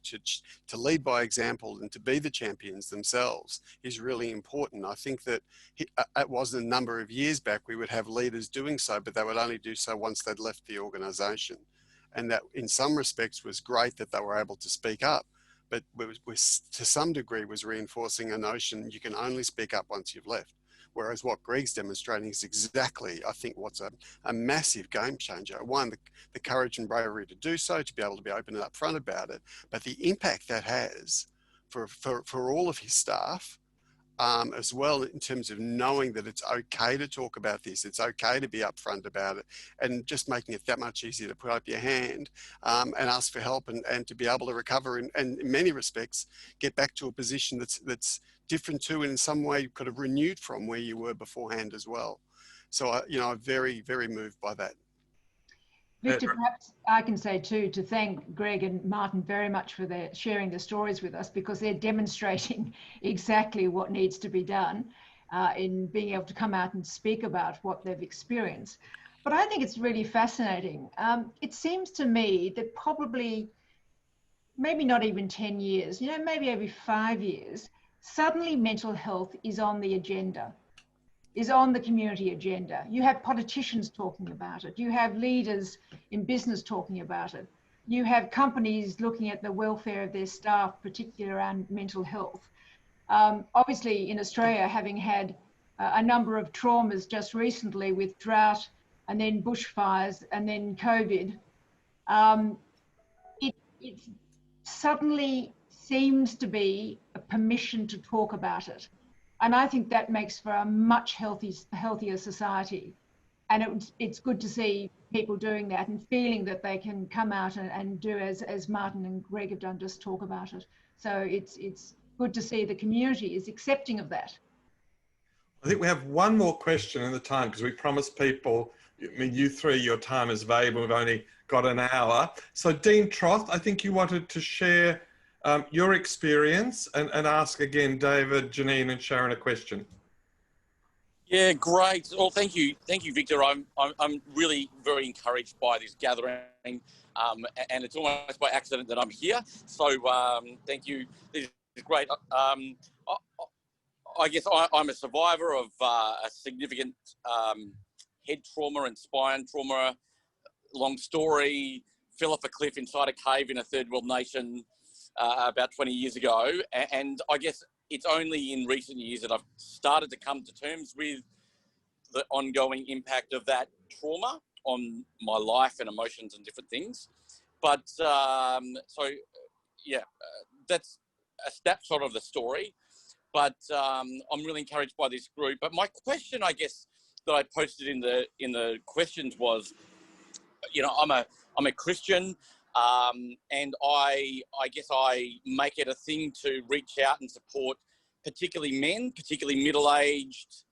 lead by example and to be the champions themselves is really important. I think that it was a number of years back we would have leaders doing so, but they would only do so once they'd left the organisation. And that in some respects was great that they were able to speak up, but to some degree was reinforcing a notion you can only speak up once you've left. Whereas what Greg's demonstrating is exactly, I think, what's a massive game changer. One, the courage and bravery to do so, to be able to be open and upfront about it, but the impact that has for all of his staff, as well, in terms of knowing that it's okay to talk about this, it's okay to be upfront about it, and just making it that much easier to put up your hand and ask for help, and to be able to recover and in many respects get back to a position that's different to, and in some way could have renewed from where you were beforehand as well. So I'm very, very moved by that. Victor, perhaps I can say too, to thank Greg and Martin very much for sharing their stories with us, because they're demonstrating exactly what needs to be done in being able to come out and speak about what they've experienced. But I think it's really fascinating. It seems to me that probably, maybe not even 10 years, maybe every 5 years, suddenly mental health is on the agenda, is on the community agenda. You have politicians talking about it. You have leaders in business talking about it. You have companies looking at the welfare of their staff, particularly around mental health. Obviously, in Australia, having had a number of traumas just recently with drought and then bushfires and then COVID, it suddenly seems to be a permission to talk about it. And I think that makes for a much healthier society. And it's good to see people doing that and feeling that they can come out and do as Martin and Greg have done, just talk about it. So it's good to see the community is accepting of that. I think we have one more question in the time, because we promised people, I mean, you three, your time is valuable. We've only got an hour. So Dean Troth, I think you wanted to share your experience and ask again, David, Janine and Sharon a question. Yeah, great. Well, thank you, Victor. I'm really very encouraged by this gathering, and it's almost by accident that I'm here. So thank you. This is great. I guess I'm a survivor of a significant head trauma and spine trauma. Long story. Fell off a cliff inside a cave in a third world nation about 20 years ago, and I guess it's only in recent years that I've started to come to terms with the ongoing impact of that trauma on my life and emotions and different things. But that's a snapshot of the story. But I'm really encouraged by this group. But my question, I guess, that I posted in the questions was, I'm a Christian, and I guess I make it a thing to reach out and support particularly men, particularly middle-aged,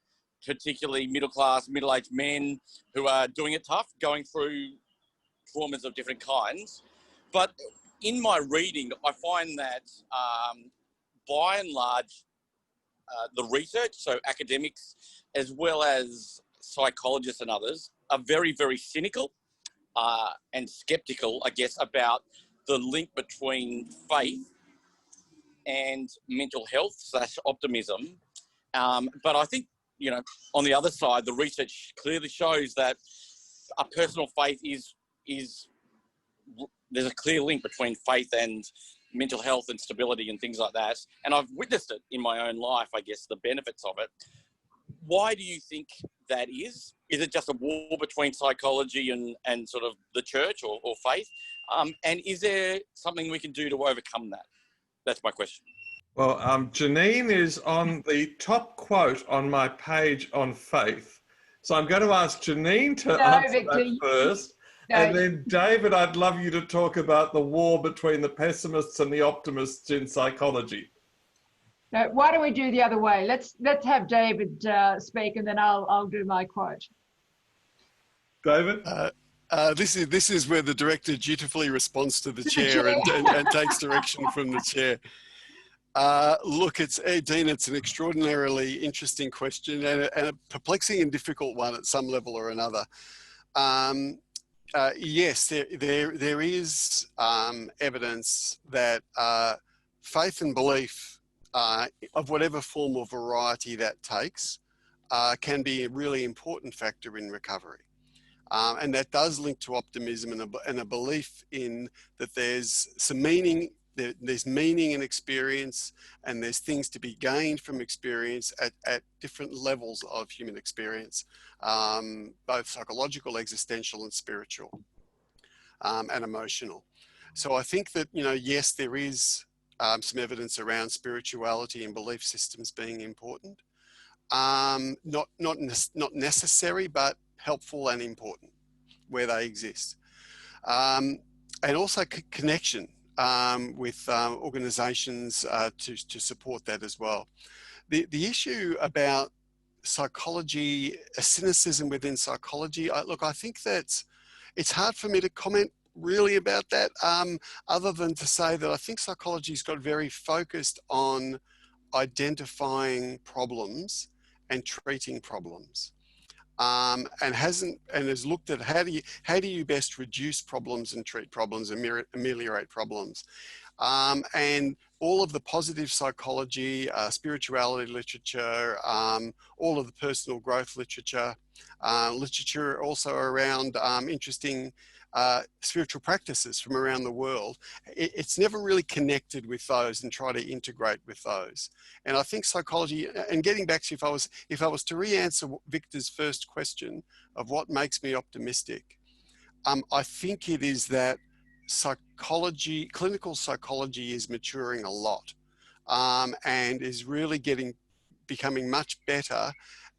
particularly middle-class, middle-aged men who are doing it tough, going through traumas of different kinds. But in my reading, I find that by and large, the research, so academics, as well as psychologists and others, are very, very cynical and skeptical, I guess, about the link between faith and mental health / optimism. But I think, on the other side, the research clearly shows that a personal faith there's a clear link between faith and mental health and stability and things like that. And I've witnessed it in my own life, I guess, the benefits of it. Why do you think that is? Is it just a war between psychology and sort of the church or faith? And is there something we can do to overcome that? That's my question. Well, Janine is on the top quote on my page on faith. So I'm going to ask Janine to answer that first. And then, David, I'd love you to talk about the war between the pessimists and the optimists in psychology. No, why don't we do the other way? Let's have David speak, and then I'll do my quote. David? This is where the director dutifully responds to the chair and takes direction from the chair. Look, Dean, it's an extraordinarily interesting question and a perplexing and difficult one at some level or another. Yes, there is evidence that faith and belief, of whatever form or variety that takes, can be a really important factor in recovery. And that does link to optimism and a belief in that there's some meaning, there's meaning in experience, and there's things to be gained from experience at different levels of human experience, both psychological, existential, and spiritual, and emotional. So I think that, yes, there is some evidence around spirituality and belief systems being important. Not necessary, but helpful and important where they exist. And also connection with organizations to support that as well. The issue about psychology, cynicism within psychology, I think that it's hard for me to comment really about that, other than to say that I think psychology's got very focused on identifying problems and treating problems. and has looked at how do you best reduce problems and treat problems, ameliorate problems. And all of the positive psychology, spirituality literature, all of the personal growth literature, literature also around interesting spiritual practices from around the world. It's never really connected with those and try to integrate with those. And I think psychology, and getting back to if I was to re-answer Victor's first question of what makes me optimistic, I think it is that clinical psychology is maturing a lot, and is really becoming much better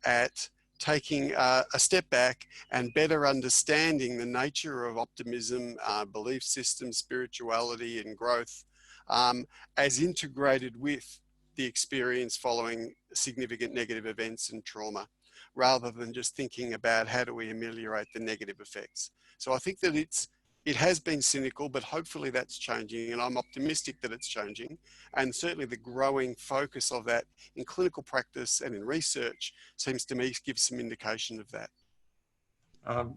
at taking a step back and better understanding the nature of optimism, belief systems, spirituality and growth, as integrated with the experience following significant negative events and trauma, rather than just thinking about how do we ameliorate the negative effects. So I think that it has been cynical, but hopefully that's changing, and I'm optimistic that it's changing. And certainly the growing focus of that in clinical practice and in research seems to me give some indication of that.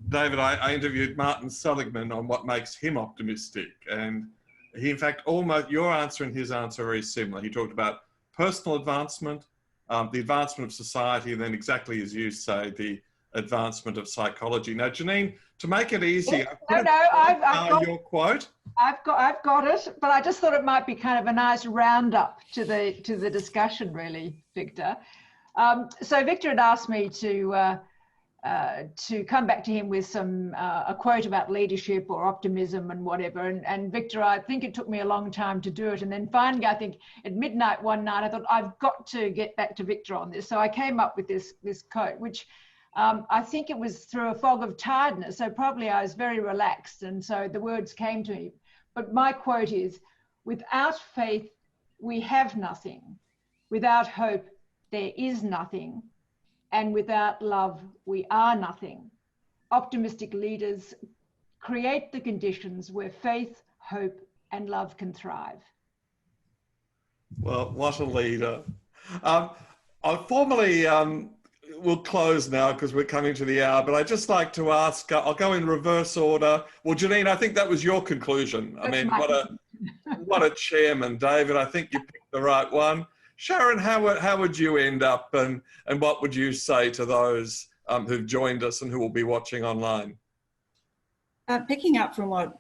David, I interviewed Martin Seligman on what makes him optimistic, and he, in fact, almost your answer and his answer are very similar. He talked about personal advancement, the advancement of society, and then exactly as you say, the advancement of psychology. Now, Janine, to make it easy, I've got your quote. I've got it, but I just thought it might be kind of a nice roundup to the discussion, really, Victor. So Victor had asked me to come back to him with a quote about leadership or optimism and whatever. And Victor, I think it took me a long time to do it. And then finally, I think at midnight one night, I thought I've got to get back to Victor on this. So I came up with this quote, which I think it was through a fog of tiredness. So probably I was very relaxed. And so the words came to me. But my quote is, without faith, we have nothing. Without hope, there is nothing. And without love, we are nothing. Optimistic leaders create the conditions where faith, hope, and love can thrive. Well, what a leader. I'll formally, we'll close now because we're coming to the hour, but I'd just like to ask, I'll go in reverse order. Well, Janine, I think that was your conclusion. I mean, what a chairman. David, I think you picked the right one. Sharon, how would you end up, and what would you say to those who've joined us and who will be watching online? Picking up from what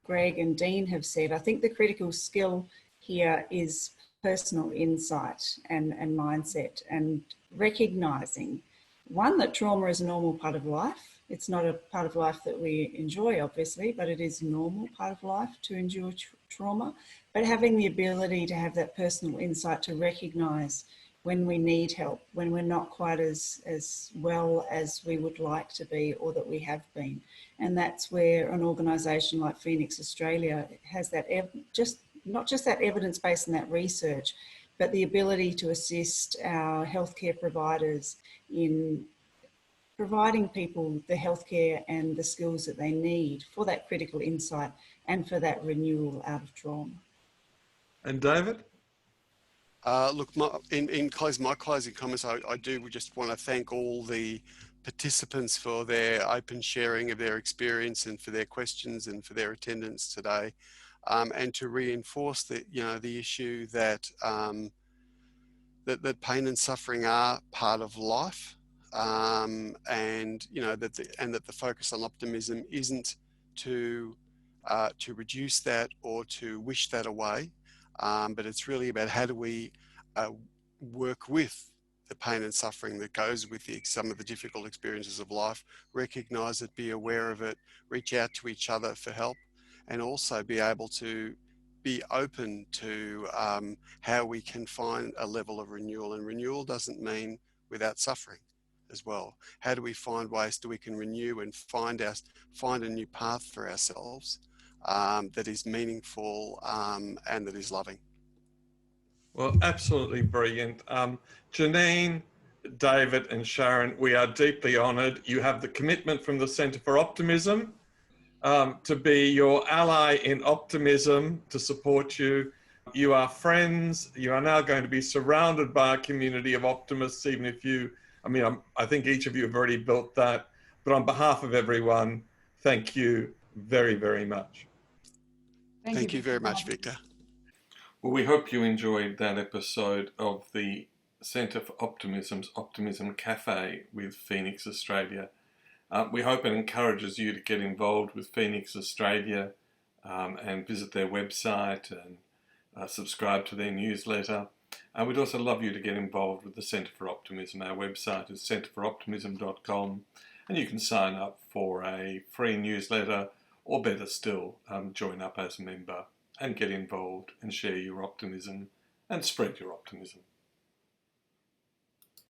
Greg and Dean have said, I think the critical skill here is personal insight and mindset, and recognising, one, that trauma is a normal part of life. It's not a part of life that we enjoy, obviously, but it is a normal part of life to endure trauma. But having the ability to have that personal insight to recognise when we need help, when we're not quite as well as we would like to be or that we have been. And that's where an organisation like Phoenix Australia has that, not just that evidence base and that research, but the ability to assist our healthcare providers in providing people the healthcare and the skills that they need for that critical insight and for that renewal out of trauma. And David? Look, in my closing comments, I do just want to thank all the participants for their open sharing of their experience and for their questions and for their attendance today, and to reinforce that, the issue that that pain and suffering are part of life, and that the focus on optimism isn't to reduce that or to wish that away. But it's really about how do we work with the pain and suffering that goes with some of the difficult experiences of life, recognise it, be aware of it, reach out to each other for help, and also be able to be open to how we can find a level of renewal. And renewal doesn't mean without suffering as well. How do we find ways that we can renew and find a new path for ourselves that is meaningful and that is loving? Well, absolutely brilliant. Janine, David and Sharon, we are deeply honoured. You have the commitment from the Centre for Optimism to be your ally in optimism, to support you. You are friends. You are now going to be surrounded by a community of optimists, even if you I mean, I think each of you have already built that, but on behalf of everyone, thank you very, very much. Thank you very much, Victor. Well, we hope you enjoyed that episode of the Centre for Optimism's Optimism Cafe with Phoenix Australia. We hope it encourages you to get involved with Phoenix Australia and visit their website and subscribe to their newsletter. We'd also love you to get involved with the Centre for Optimism. Our website is centreforoptimism.com, and you can sign up for a free newsletter, or better still, join up as a member and get involved and share your optimism and spread your optimism.